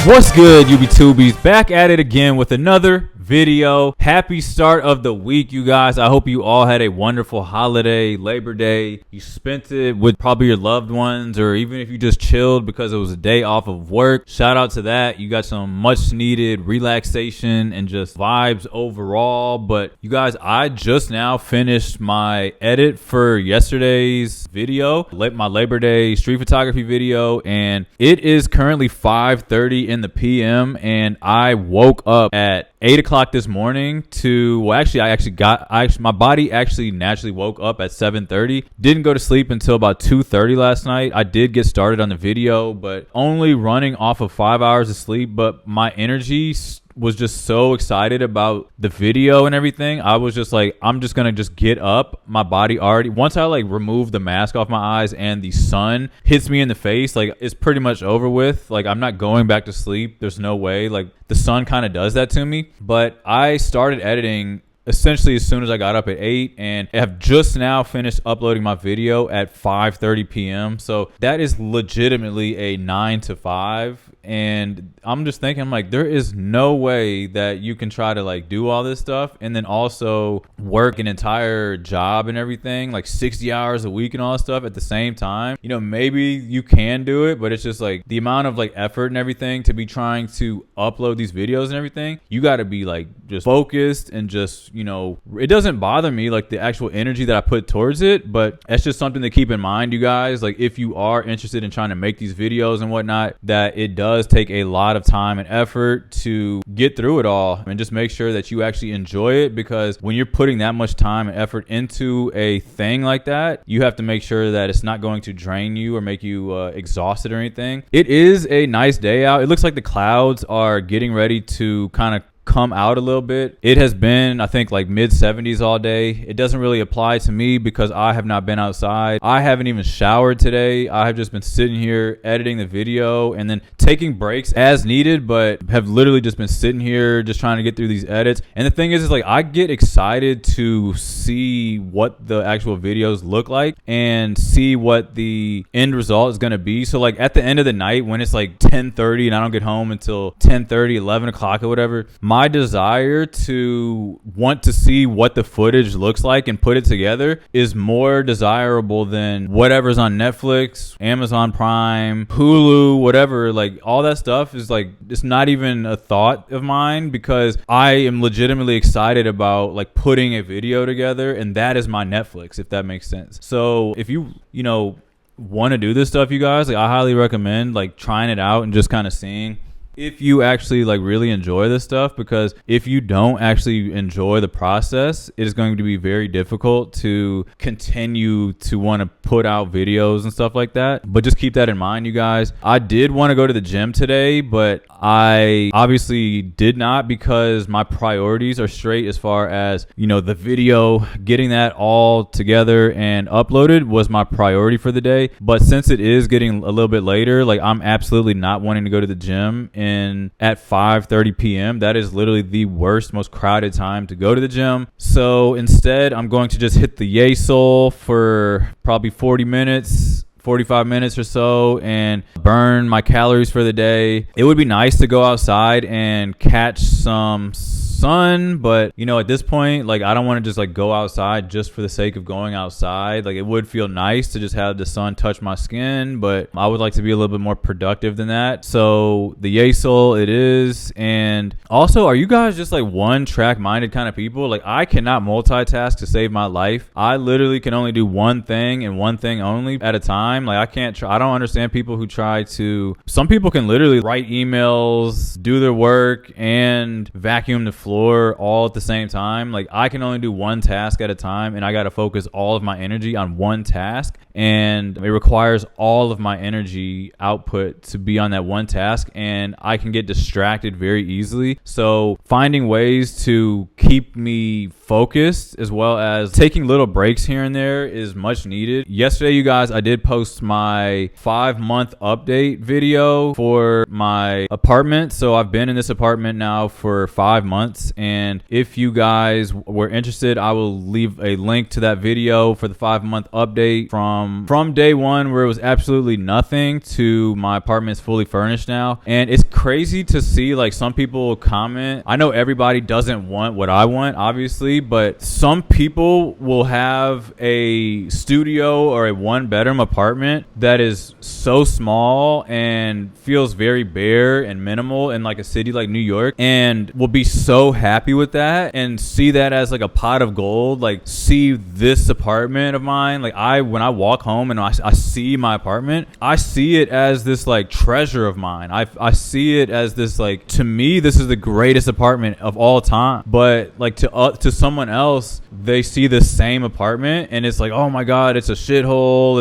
What's good, UB2Bs? Back at it again with another video. Happy start of the week, you guys. I hope you all had a wonderful holiday, Labor Day. You spent it with probably your loved ones, or even if you just chilled because it was a day off of work. Shout out to that. You got some much needed relaxation and just vibes overall. But you guys, I just now finished my edit for yesterday's video, my Labor Day street photography video, and it is currently 5:30 in the PM, and I woke up at 8 o'clock this morning to, well, my body actually naturally woke up at 7:30. Didn't go to sleep until about 2:30 last night. I did get started on the video, but only running off of 5 hours of sleep. But my energy was just so excited about the video and everything. I was just like, I'm just gonna just get up. My body already, once I like remove the mask off my eyes and the sun hits me in the face, like it's pretty much over with. Like I'm not going back to sleep. There's no way. Like the sun kind of does that to me. But I started editing essentially as soon as I got up at 8, and have just now finished uploading my video at 5:30 p.m. So that is legitimately a 9 to 5. And I'm just thinking, I'm like, there is no way that you can try to like do all this stuff and then also work an entire job and everything, like 60 hours a week and all that stuff at the same time. You know, maybe you can do it, but it's just like the amount of like effort and everything to be trying to upload these videos and everything. You got to be like just focused and just, you know, it doesn't bother me like the actual energy that I put towards it, but it's just something to keep in mind, you guys. Like if you are interested in trying to make these videos and whatnot, that it does take a lot of time and effort to get through it all, and just make sure that you actually enjoy it, because when you're putting that much time and effort into a thing like that, you have to make sure that it's not going to drain you or make you exhausted or anything. It is a nice day out. It looks like the clouds are getting ready to kind of come out a little bit. It has been, I think, like mid 70s all day. It doesn't really apply to me because I have not been outside. I haven't even showered today. I have just been sitting here editing the video and then taking breaks as needed, but have literally just been sitting here just trying to get through these edits. And the thing is like I get excited to see what the actual videos look like and see what the end result is going to be. So like at the end of the night when it's like 10:30 and I don't get home until 10:30, 11 o'clock or whatever, my desire to want to see what the footage looks like and put it together is more desirable than whatever's on Netflix, Amazon Prime, Hulu, whatever. Like all that stuff is like, it's not even a thought of mine, because I am legitimately excited about like putting a video together, and that is my Netflix, if that makes sense. So if you want to do this stuff, you guys, like I highly recommend like trying it out and just kind of seeing if you actually like really enjoy this stuff, because if you don't actually enjoy the process, it is going to be very difficult to continue to want to put out videos and stuff like that. But just keep that in mind, you guys. I did want to go to the gym today, but I obviously did not, because my priorities are straight as far as, you know, the video, getting that all together and uploaded was my priority for the day. But since it is getting a little bit later, like I'm absolutely not wanting to go to the gym at 5:30 p.m. That is literally the worst, most crowded time to go to the gym. So instead, I'm going to just hit the Yay Soul for probably 45 minutes or so and burn my calories for the day. It would be nice to go outside and catch some sun, but you know, at this point, like I don't want to just like go outside just for the sake of going outside. Like it would feel nice to just have the sun touch my skin, but I would like to be a little bit more productive than that. So the Yay Soul it is. And also, are you guys just like one track minded kind of people? Like I cannot multitask to save my life. I literally can only do one thing and one thing only at a time. Like I don't understand people who try to, some people can literally write emails, do their work, and vacuum the floor all at the same time. Like I can only do one task at a time, and I got to focus all of my energy on one task, and it requires all of my energy output to be on that one task, and I can get distracted very easily. So finding ways to keep me focused as well as taking little breaks here and there is much needed. Yesterday, you guys, I did post my 5-month update video for my apartment. So So I've been in this apartment now for 5 months, and if you guys were interested, I will leave a link to that video for the 5-month update from day one, where it was absolutely nothing, to my apartment's fully furnished now. And it's crazy to see, like, some people comment. I know everybody doesn't want what I want, obviously, but some people will have a studio or a 1-bedroom apartment that is so small and feels very bare and minimal in like a city like New York, and will be so happy with that and see that as like a pot of gold. Like, see this apartment of mine, like when I walk home and I see my apartment, I see it as this like treasure of mine. I see it as this, like, to me, this is the greatest apartment of all time. But like to someone else, they see the same apartment and it's like, oh my god, it's a shithole,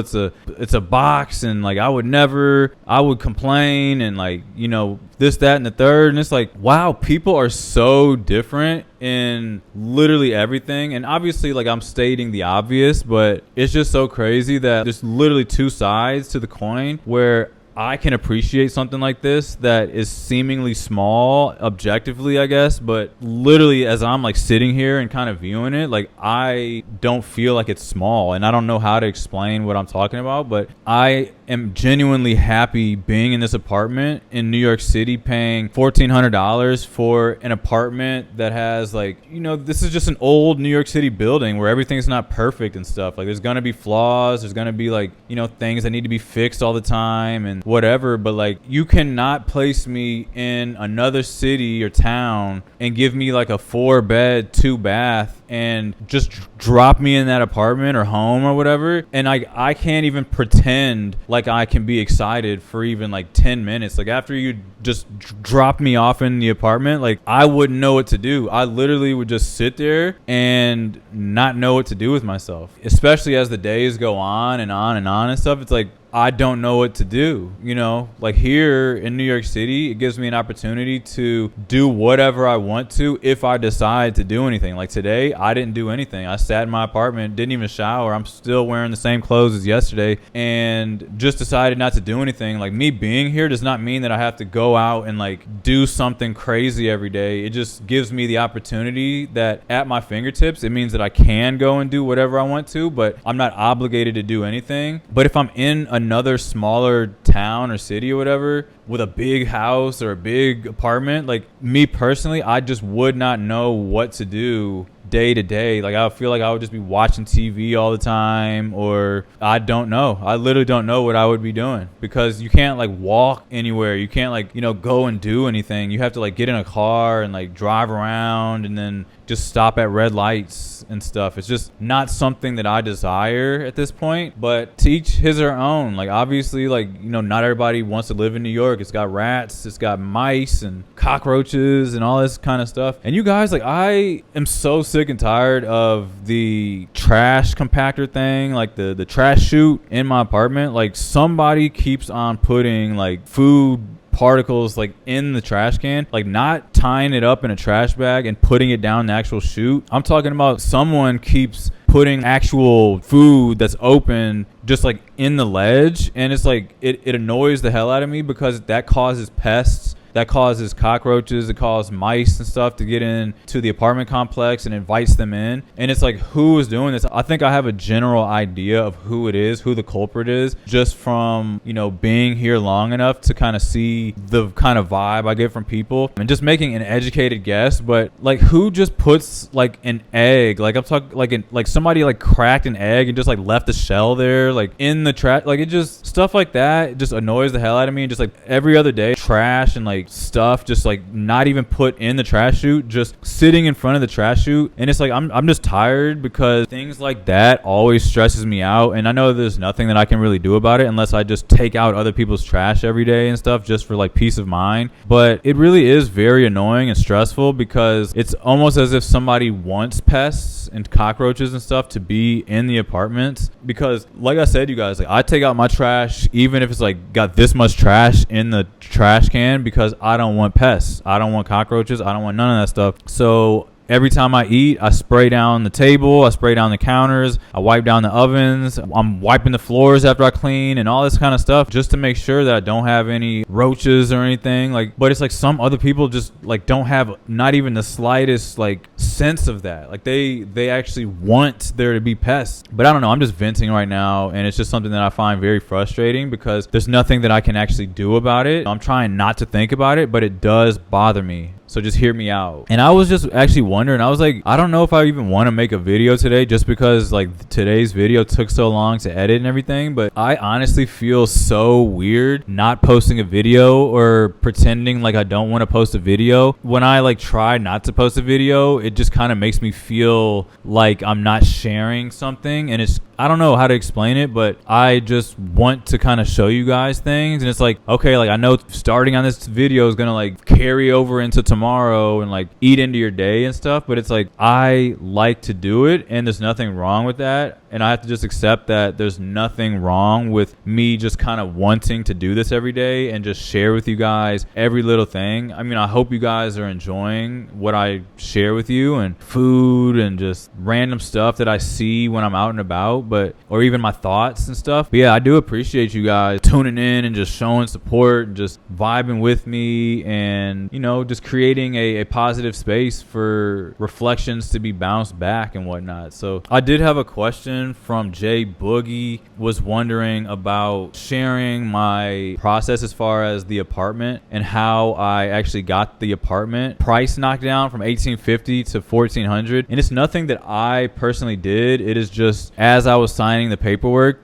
it's a box, and like I would complain, and like, you know, this, that, and the third. And it's like, wow, people are so different in literally everything. And obviously, like, I'm stating the obvious, but it's just so crazy that there's literally two sides to the coin, where I can appreciate something like this that is seemingly small objectively, I guess, but literally as I'm like sitting here and kind of viewing it, like, I don't feel like it's small. And I don't know how to explain what I'm talking about, but I am genuinely happy being in this apartment in New York City, paying $1,400 for an apartment that has, like, you know, this is just an old New York City building where everything's not perfect and stuff. Like, there's gonna be flaws, there's gonna be, like, you know, things that need to be fixed all the time and whatever, but like, you cannot place me in another city or town and give me like a 4-bed 2-bath and just drop me in that apartment or home or whatever, and I can't even pretend like I can be excited for even like 10 minutes. Like, after you just drop me off in the apartment, like, I wouldn't know what to do. I literally would just sit there and not know what to do with myself, especially as the days go on and on and on and stuff. It's like, I don't know what to do, you know? Like, here in New York City, it gives me an opportunity to do whatever I want to if I decide to do anything. Like, today, I didn't do anything. I sat in my apartment, didn't even shower. I'm still wearing the same clothes as yesterday, and just decided not to do anything. Like, me being here does not mean that I have to go out and like do something crazy every day. It just gives me the opportunity that at my fingertips. It means that I can go and do whatever I want to, but I'm not obligated to do anything. But if I'm in another smaller town or city or whatever with a big house or a big apartment, like, me personally, I just would not know what to do day to day. Like, I feel like I would just be watching TV all the time, or I don't know. I literally don't know what I would be doing, because you can't like walk anywhere. You can't like, you know, go and do anything. You have to like get in a car and like drive around and then just stop at red lights and stuff. It's just not something that I desire at this point, but to each his or her own. Like, obviously, like, you know, not everybody wants to live in New York. It's got rats, it's got mice and cockroaches and all this kind of stuff. And you guys, like, I am so sick and tired of the trash compactor thing, like the trash chute in my apartment. Like, somebody keeps on putting like food particles like in the trash can, like not tying it up in a trash bag and putting it down the actual chute. I'm talking about someone keeps putting actual food that's open just like in the ledge, and it's like it annoys the hell out of me, because that causes pests, that causes cockroaches, it causes mice and stuff to get in to the apartment complex and invites them in. And it's like, who is doing this? I think I have a general idea of who it is, who the culprit is, just from, you know, being here long enough to kind of see the kind of vibe I get from people and just making an educated guess. But like, who just puts like an egg, like I'm talking like somebody like cracked an egg and just like left the shell there, like in the trash. Like, it just, stuff like that, it just annoys the hell out of me. And just like every other day, trash and like stuff just like not even put in the trash chute, just sitting in front of the trash chute. And it's like, I'm just tired, because things like that always stresses me out. And I know there's nothing that I can really do about it unless I just take out other people's trash every day and stuff, just for like peace of mind. But it really is very annoying and stressful, because it's almost as if somebody wants pests and cockroaches and stuff to be in the apartments. Because like I said, you guys, like, I take out my trash even if it's like got this much trash in the trash can, because I don't want pests, I don't want cockroaches, I don't want none of that stuff. So every time I eat, I spray down the table, I spray down the counters, I wipe down the ovens, I'm wiping the floors after I clean and all this kind of stuff just to make sure that I don't have any roaches or anything. Like, but it's like some other people just like don't have not even the slightest like sense of that. Like they actually want there to be pests. But I don't know, I'm just venting right now, and it's just something that I find very frustrating because there's nothing that I can actually do about it. I'm trying not to think about it, but it does bother me. So just hear me out. And I was just actually wondering, I was like, I don't know if I even want to make a video today just because like today's video took so long to edit and everything. But I honestly feel so weird not posting a video or pretending like I don't want to post a video. When I like try not to post a video, it just kind of makes me feel like I'm not sharing something. And it's, I don't know how to explain it, but I just want to kind of show you guys things. And it's like, okay, like I know starting on this video is going to like carry over into tomorrow and like eat into your day and stuff. But it's like, I like to do it and there's nothing wrong with that. And I have to just accept that there's nothing wrong with me just kind of wanting to do this every day and just share with you guys every little thing. I mean, I hope you guys are enjoying what I share with you and food and just random stuff that I see when I'm out and about, or even my thoughts and stuff. But yeah, I do appreciate you guys tuning in and just showing support and just vibing with me and, you know, just creating a positive space for reflections to be bounced back and whatnot. So I did have a question from Jay Boogie, was wondering about sharing my process as far as the apartment and how I actually got the apartment price knocked down from $1,850 to $1,400. And it's nothing that I personally did. It is just as I was signing the paperwork,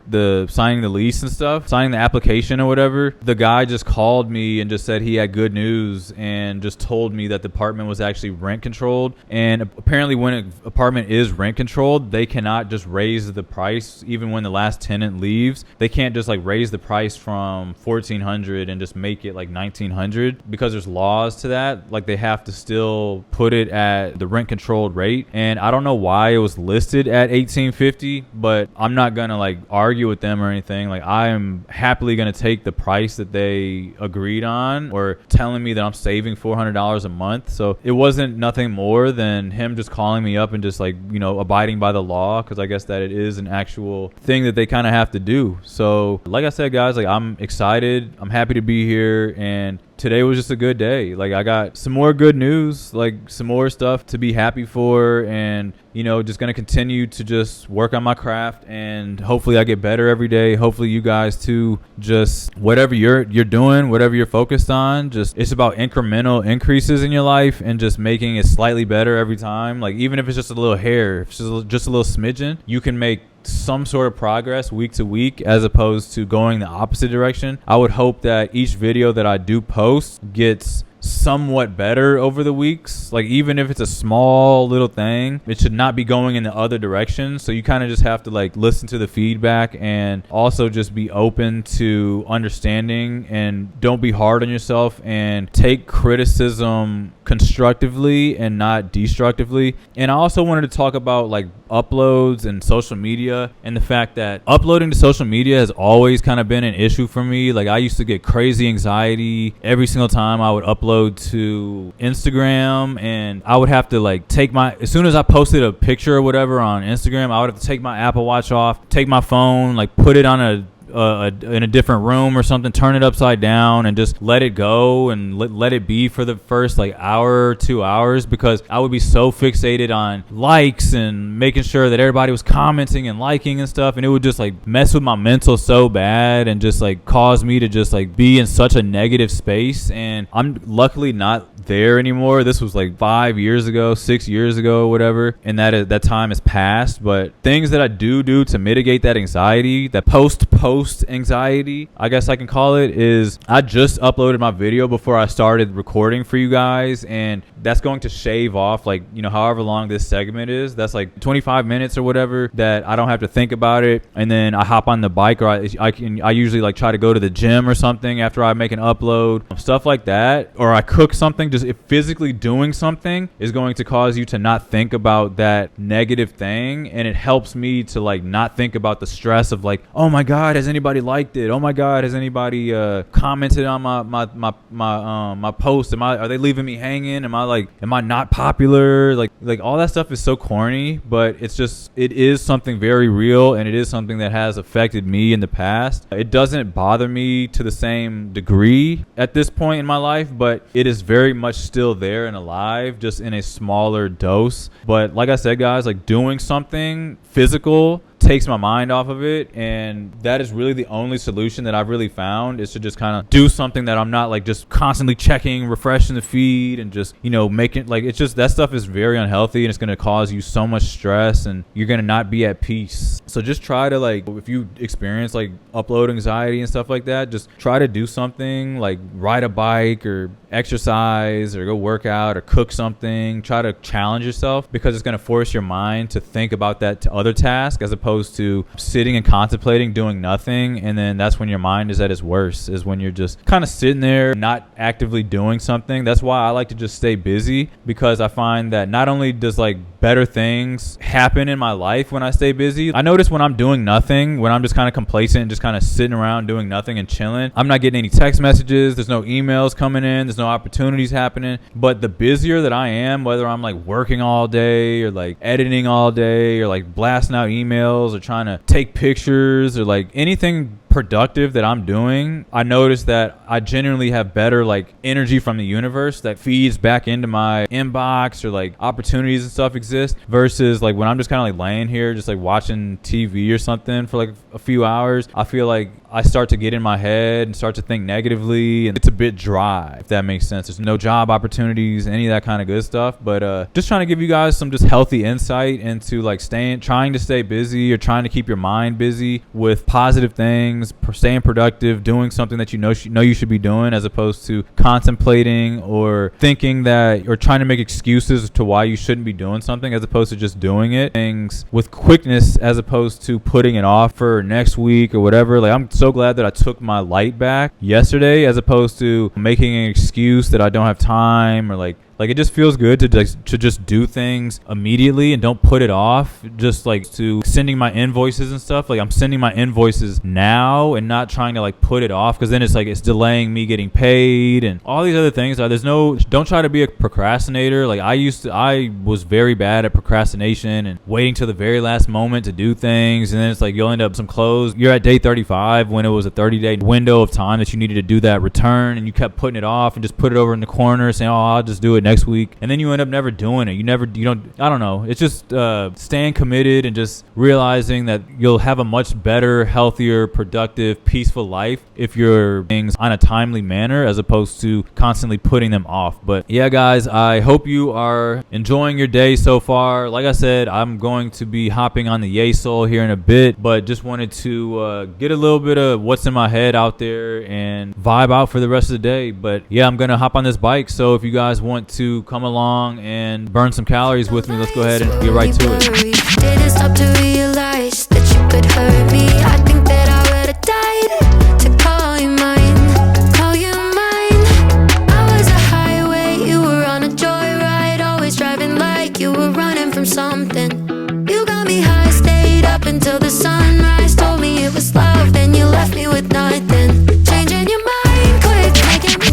signing the lease and stuff, signing the application or whatever, the guy just called me and just said he had good news and just told me that the apartment was actually rent controlled. And apparently when an apartment is rent controlled, they cannot just raise the price even when the last tenant leaves. They can't just like raise the price from $1,400 and just make it like $1,900 because there's laws to that. Like they have to still put it at the rent controlled rate. And I don't know why it was listed at $1,850, but I'm not gonna like argue with them or anything. Like I am happily gonna take the price that they agreed on, or telling me that I'm saving $400 a month. So it wasn't nothing more than him just calling me up and just like, you know, abiding by the law, because I guess that it is an actual thing that they kind of have to do. So like I said, guys, like I'm excited, I'm happy to be here, and today was just a good day. Like I got some more good news, like some more stuff to be happy for, and you know, just gonna continue to just work on my craft, and hopefully I get better every day. Hopefully you guys too, just whatever you're doing, whatever you're focused on, just it's about incremental increases in your life and just making it slightly better every time. Like even if it's just a little hair, if it's just a little smidgen, you can make some sort of progress week to week as opposed to going the opposite direction. I would hope that each video that I do post gets somewhat better over the weeks. Like even if it's a small little thing, it should not be going in the other direction. So you kind of just have to like listen to the feedback and also just be open to understanding, and don't be hard on yourself, and take criticism constructively and not destructively. And I also wanted to talk about like uploads and social media, and the fact that uploading to social media has always kind of been an issue for me. Like I used to get crazy anxiety every single time I would upload to Instagram, and I would have to like as soon as I posted a picture or whatever on Instagram, I would have to take my Apple Watch off, take my phone, like put it on in a different room or something, turn it upside down and just let it go and let it be for the first like hour or 2 hours, because I would be so fixated on likes and making sure that everybody was commenting and liking and stuff, and it would just like mess with my mental so bad and just like cause me to just like be in such a negative space. And I'm luckily not there anymore. This was like 5 years ago, 6 years ago, whatever, and that time has passed. But things that I do to mitigate that anxiety, that post anxiety, I guess I can call it, is I just uploaded my video before I started recording for you guys, and that's going to shave off like, you know, however long this segment is. That's like 25 minutes or whatever that I don't have to think about it. And then I hop on the bike, or I usually like try to go to the gym or something after I make an upload, stuff like that, or I cook something. Just if physically doing something is going to cause you to not think about that negative thing, and it helps me to like not think about the stress of like, oh my God, has anybody liked it? Oh my God, has anybody commented on my post? Are they leaving me hanging? Am I not popular? Like all that stuff is so corny, but it is something very real, and it is something that has affected me in the past. It doesn't bother me to the same degree at this point in my life, but it is very much still there and alive, just in a smaller dose. But like I said, guys, like doing something physical takes my mind off of it, and that is really the only solution that I've really found, is to just kind of do something that I'm not like just constantly checking, refreshing the feed, and just, you know, making like, it's just, that stuff is very unhealthy, and it's going to cause you so much stress, and you're going to not be at peace. So just try to, like, if you experience like upload anxiety and stuff like that, just try to do something like ride a bike or exercise or go work out or cook something. Try to challenge yourself, because it's going to force your mind to think about that other task, as opposed to sitting and contemplating doing nothing. And then that's when your mind is at its worst, is when you're just kind of sitting there not actively doing something. That's why I like to just stay busy, because I find that not only does like better things happen in my life when I stay busy, I notice when I'm doing nothing, when I'm just kind of complacent and just kind of sitting around doing nothing and chilling, I'm not getting any text messages, there's no emails coming in, there's no opportunities happening. But the busier that I am, whether I'm like working all day or like editing all day or like blasting out emails or trying to take pictures or like anything productive that I'm doing, I notice that I genuinely have better like energy from the universe that feeds back into my inbox, or like opportunities and stuff exist, versus like when I'm just kind of like laying here just like watching TV or something for like a few hours. I feel like I start to get in my head and start to think negatively, and it's a bit dry, if that makes sense. There's no job opportunities, any of that kind of good stuff. But just trying to give you guys some just healthy insight into like trying to stay busy, or trying to keep your mind busy with positive things, staying productive, doing something that you know you should be doing, as opposed to contemplating or thinking that, or trying to make excuses to why you shouldn't be doing something, as opposed to just doing it. Things with quickness, as opposed to putting it off for next week or whatever. Like, I'm so glad that I took my light back yesterday, as opposed to making an excuse that I don't have time, or like it just feels good to just do things immediately and don't put it off. Just like to sending my invoices and stuff. Like, I'm sending my invoices now and not trying to like put it off, because then it's like it's delaying me getting paid and all these other things. Don't try to be a procrastinator. Like I was very bad at procrastination and waiting till the very last moment to do things. And then it's like you'll end up some clothes. You're at day 35 when it was a 30-day window of time that you needed to do that return, and you kept putting it off and just put it over in the corner saying, oh, I'll just do it next week, and then you end up never doing it. I don't know. It's just staying committed and just realizing that you'll have a much better, healthier, productive, peaceful life if you're things on a timely manner, as opposed to constantly putting them off. But yeah, guys, I hope you are enjoying your day so far. Like I said, I'm going to be hopping on the Yay Soul here in a bit, but just wanted to get a little bit of what's in my head out there and vibe out for the rest of the day. But yeah, I'm gonna hop on this bike, so if you guys want to come along and burn some calories with me, let's go ahead and get right to it. Didn't stop to realize that you could hurt me. I think that I would have died to call you mine, call you mine. I was a highway, you were on a joyride, always driving like you were running from something. You got me high, stayed up until the sunrise, told me it was love, then you left me with nothing. Changing your mind quick, making me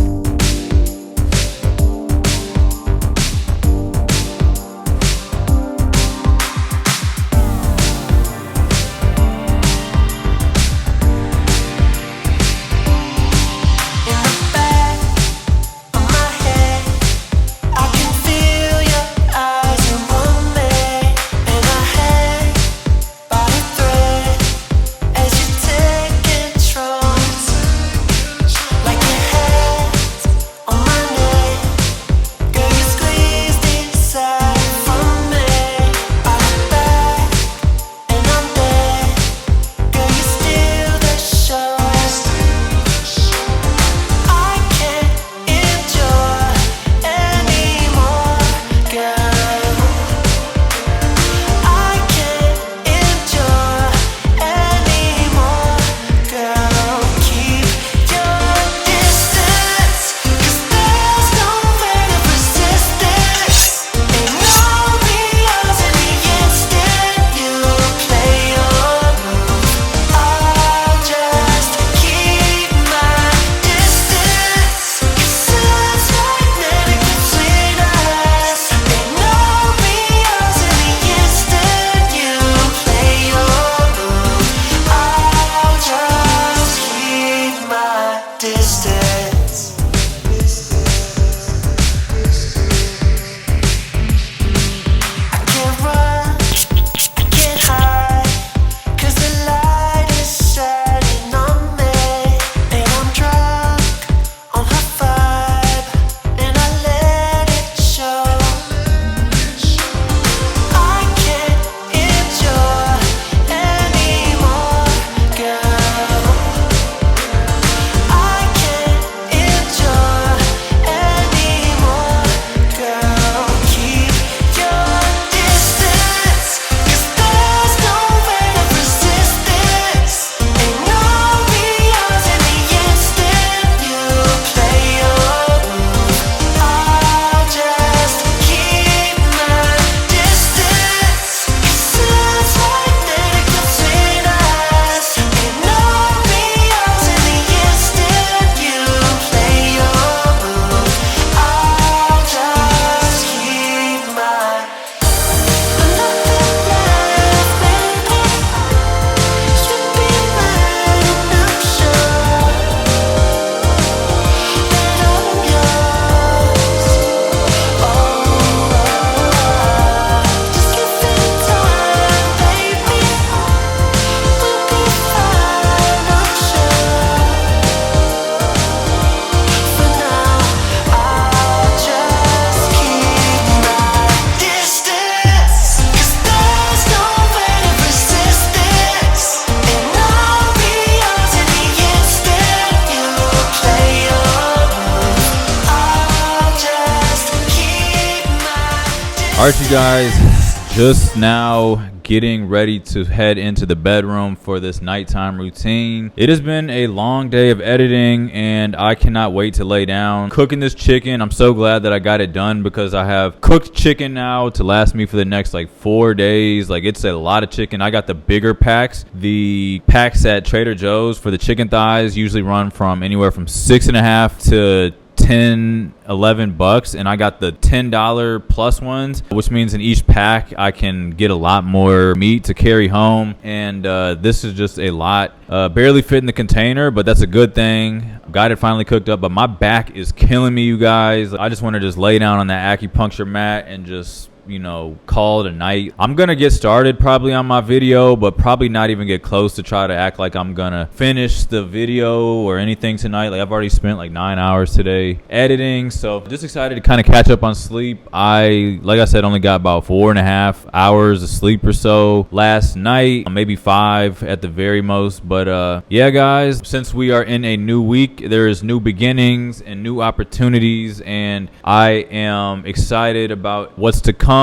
All right, you guys, just now getting ready to head into the bedroom for this nighttime routine. It has been a long day of editing and I cannot wait to lay down. Cooking this chicken, I'm so glad that I got it done because I have cooked chicken now to last me for the next like 4 days. Like, it's a lot of chicken. I got the bigger packs. The packs at Trader Joe's for the chicken thighs usually run from anywhere from $6.50 to $10-11, and I got the $10 plus ones, which means in each pack I can get a lot more meat to carry home. And this is just a lot, barely fit in the container, but that's a good thing. Got it finally cooked up, but my back is killing me, you guys. I just want to just lay down on that acupuncture mat and just, you know, call it a night. I'm gonna get started probably on my video, but probably not even get close to try to act like I'm gonna finish the video or anything tonight. Like, I've already spent like 9 hours today editing, so just excited to kind of catch up on sleep. Like I said, only got about 4.5 hours of sleep or so last night, maybe 5 at the very most. But yeah, guys, since we are in a new week, there is new beginnings and new opportunities, and I am excited about what's to come,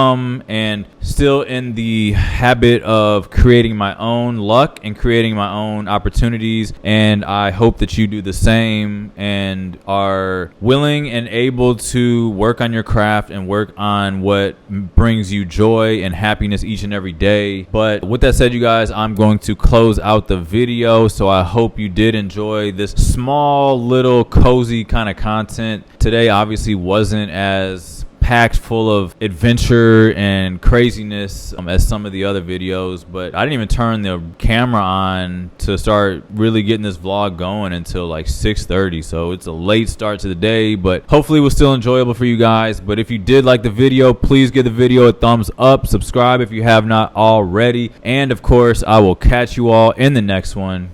and still in the habit of creating my own luck and creating my own opportunities. And I hope that you do the same and are willing and able to work on your craft and work on what brings you joy and happiness each and every day. But with that said, you guys, I'm going to close out the video. So I hope you did enjoy this small little cozy kind of content. Today obviously wasn't as packed full of adventure and craziness as some of the other videos, but I didn't even turn the camera on to start really getting this vlog going until like 6:30, so it's a late start to the day, but hopefully it was still enjoyable for you guys. But if you did like the video, please give the video a thumbs up, subscribe if you have not already, and of course I will catch you all in the next one.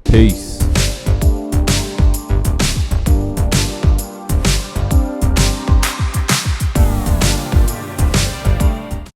Peace.